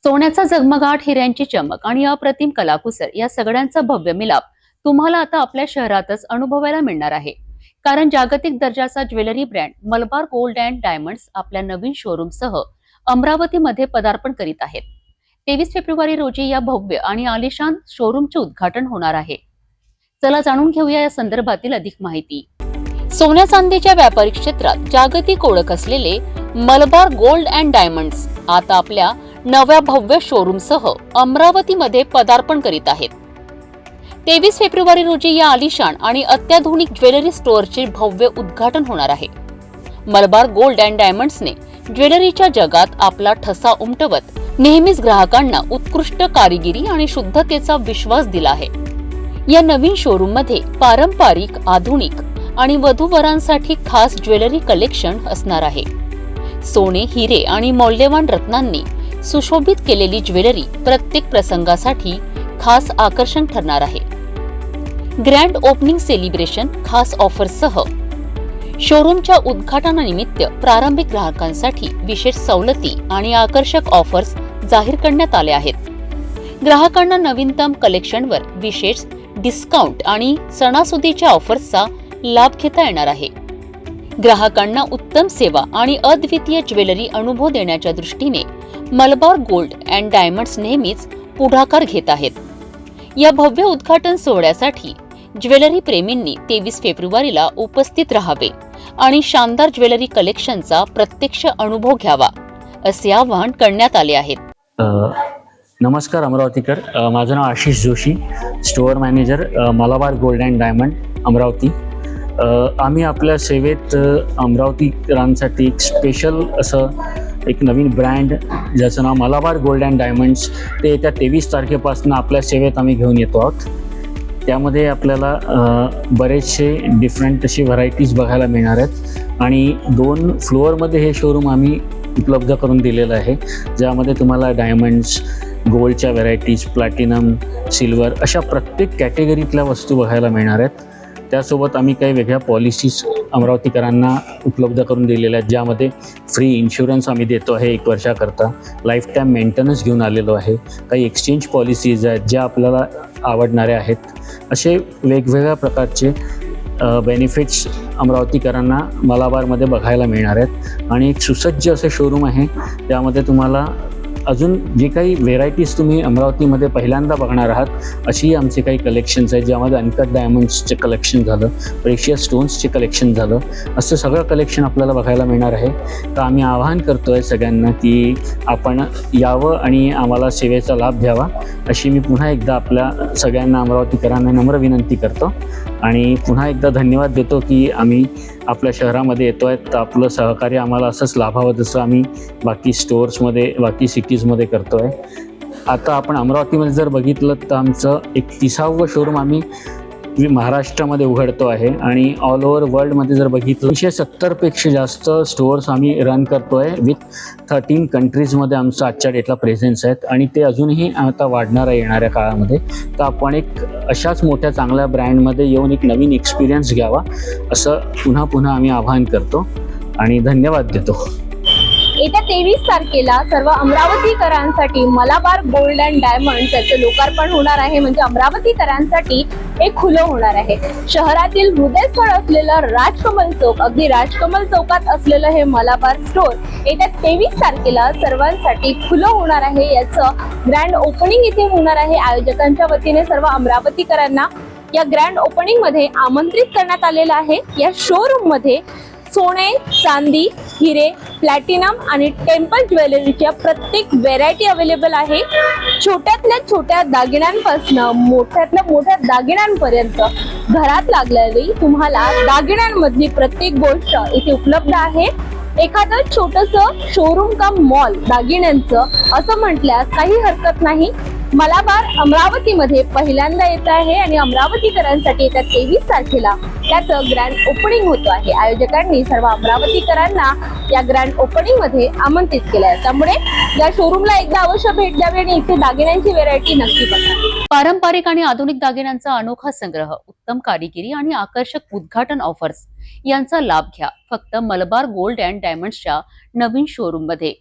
सोन्याचा झगमगाट, हिऱ्यांची चमक आणि अप्रतिम कलाकुसर या सगळ्यांचा भव्य मिलाप तुम्हाला आता आपल्या शहरातच अनुभवायला मिळणार आहे. कारण जागतिक दर्जाचा jewellery brand Malabar gold and diamonds आपल्या नवीन शोरूम सह अमरावतीमध्ये पदार्पण करीत आहेत. 23 फेब्रुवारी रोजी या भव्य आणि आलिशान शोरूमचे उद्घाटन होणार आहे. चला जाणून घेऊया या संदर्भातील अधिक माहिती. सोन्या चांदीच्या व्यापारिक क्षेत्रात जागतिक ओळख असलेले मलबार गोल्ड अँड डायमंड्स आता आपल्या नव्या भव्य शोरूमसह अमरावतीमध्ये पदार्पण करीत आहेत. 23 फेब्रुवारी रोजी या आलिशान आणि अत्याधुनिक ज्वेलरी स्टोअरचे भव्य उद्घाटन होणार आहे. मलबार गोल्ड अँड डायमंड्सने ज्वेलरीच्या जगात आपला ठसा उमटवत नेहमीच ग्राहकांना उत्कृष्ट कारिगिरी आणि शुद्धतेचा विश्वास दिला आहे. या नवीन शोरूम मध्ये पारंपरिक, आधुनिक आणि वधूवरांसाठी खास ज्वेलरी कलेक्शन असणार आहे. सोने, हिरे आणि मौल्यवान रत्नांनी सुशोभित केलेली ज्वेलरी प्रत्येक प्रसंगासाठी खास आकर्षण ठरणार आहे. ग्रँड ओपनिंग सेलिब्रेशन खास ऑफर्ससह शोरूमच्या उद्घाटनानिमित्त प्रारंभिक ग्राहकांसाठी विशेष सवलती आणि आकर्षक ऑफर्स जाहीर करण्यात आले आहेत. ग्राहकांना नवीनतम कलेक्शनवर विशेष डिस्काउंट आणि सणासुदीच्या ऑफर्सचा लाभ घेता येणार आहे. ग्राहकांना उत्तम सेवा आणि अद्वितीय ज्वेलरी अनुभव देण्याच्या दृष्टीने मलबार गोल्ड अँड डायमंड्स नेहमीच पुढाकार घेत आहेत. या भव्य उद्घाटन सोहळ्यासाठी ज्वेलरी प्रेमींनी 23 फेब्रुवारीला उपस्थित राहावे आणि शानदार ज्वेलरी कलेक्शनचा प्रत्यक्ष अनुभव घ्यावा, असे आवाहन करण्यात आले आहे. नमस्कार अमरावतीकर, माझं नाव Ashish Joshi, store manager Malabar gold and diamond Amravati. आम्ही आपल्या सेवेत अमरावतीकरांसाठी एक स्पेशल असं एक नवीन ब्रँड ज्याचं नाव मलबार गोल्ड अँड डायमंड्स ते येत्या 23 तारखेपासून आपल्या सेवेत आम्ही घेऊन येतो आहोत. त्यामध्ये आपल्याला बरेचसे डिफरंट अशी व्हरायटीज बघायला मिळणार आहेत आणि 2 फ्लोअरमध्ये हे शोरूम आम्ही उपलब्ध करून दिलेलं आहे, ज्यामध्ये तुम्हाला डायमंड्स, गोल्डच्या व्हरायटीज, प्लॅटिनम, सिल्वर अशा प्रत्येक कॅटेगरीतल्या वस्तू बघायला मिळणार आहेत. त्यासोबत आम्ही काही वेगळ्या पॉलिसीज अमरावतीकरांना उपलब्ध करून दिलेल्या आहेत, ज्यामध्ये फ्री इन्शुरन्स आम्ही देतो आहे 1 वर्षाकरता, लाईफ टाईम मेंटेनन्स घेऊन आलेलो आहे, काही एक्सचेंज पॉलिसीज आहेत ज्या आपल्याला आवडणाऱ्या आहेत. असे वेगवेगळ्या प्रकारचे बेनिफिट्स अमरावतीकरांना मलबारमध्ये बघायला मिळणार आहेत आणि एक सुसज्ज असं शोरूम आहे. त्यामध्ये तुम्हाला अजून जे काही व्हेरायटीज तुम्ही अमरावतीमध्ये पहिल्यांदा बघणार आहात अशी आमचे काही कलेक्शन्स आहेत, ज्यामध्ये अनकट डायमंड्सचे कलेक्शन झालं, प्रेशियस स्टोन्सचे कलेक्शन झालं, असं सगळं कलेक्शन आपल्याला बघायला मिळणार आहे. तर आम्ही आवाहन करतो आहे सगळ्यांना की आपण यावं आणि आम्हाला सेवेचा लाभ घ्यावा, अशी मी पुन्हा एकदा आपल्या सगळ्यांना अमरावतीकरांना नम्र विनंती करतो आणि पुन्हा एकदा धन्यवाद देतो की आम्ही आपल्या शहरामध्ये येतो आहे. तर आपलं सहकार्य आम्हाला असंच लाभावं जसं आम्ही बाकी स्टोअर्समध्ये, बाकी सिटीजमध्ये करतो आहे. आता आपण अमरावतीमध्ये जर बघितलं तर आमचं 31वं शोरूम आम्ही महाराष्ट्रामध्ये उघडतो आहे आणि ऑल ओव्हर वर्ल्डमध्ये जर बघितलं 270पेक्षा जास्त स्टोअर्स आम्ही रन करतो आहे. विथ 13 कंट्रीजमध्ये आमचं आजच्या डेटला प्रेझेन्स आहेत आणि ते अजूनही आता वाढणार आहे येणाऱ्या काळामध्ये. तर आपण एक अशाच मोठ्या चांगल्या ब्रँडमध्ये येऊन एक नवीन एक्सपिरियन्स घ्यावा असं पुन्हा पुन्हा आम्ही आवाहन करतो आणि धन्यवाद देतो. येत्या 23 तारखेला सर्व अमरावतीकरांसाठी मलबार गोल्ड अँड डायमंड्स याचं लोकार्पण होणार आहे. म्हणजे अमरावतीकरांसाठी एक खुलं होणार आहे. शहरातील हृदयस्थळ असलेलं राजकमल चौक, अगदी राजकमल चौकात असलेलं हे मलबार स्टोअर येत्या 23 तारखेला सर्वांसाठी खुलं होणार आहे. याचं ग्रँड ओपनिंग इथे होणार आहे. आयोजकांच्या वतीने सर्व अमरावतीकरांना या ग्रँड ओपनिंग मध्ये आमंत्रित करण्यात आलेलं आहे. या शोरूम मध्ये सोने, चांदी, हिरे, प्लॅटिनम आणि टेम्पल ज्वेलरीच्या प्रत्येक व्हेरायटी अवेलेबल आहे. छोट्यातल्या छोट्या दागिन्यांपासून मोठ्यातल्या मोठ्या दागिन्यांपर्यंत घरात लागलेली तुम्हाला दागिन्यांमधली प्रत्येक गोष्ट इथे उपलब्ध आहे. एखादं छोटंसं शोरूम का मॉल दागिन्यांचं असं म्हटल्यास काही हरकत नाही. मलबार अमरावतीमध्ये पहिल्यांदा येत आहे आणि अमरावतीकरांसाठी येत्या 23 तारखेला त्याचं ग्रँड ओपनिंग होतं आहे. आयोजकांनी सर्व अमरावतीकरांना या ग्रँड ओपनिंग मध्ये आमंत्रित केलं आहे. त्यामुळे या शोरूमला एकदा अवश्य भेट द्यावी आणि इथे दागिन्यांची व्हेरायटी नक्की बघा. पारंपरिक आणि आधुनिक दागिन्यांचा अनोखा संग्रह, उत्तम कारिगिरी आणि आकर्षक उद्घाटन ऑफर्स यांचा लाभ घ्या फक्त मलबार गोल्ड अँड डायमंड्सच्या नवीन शोरूम मध्ये.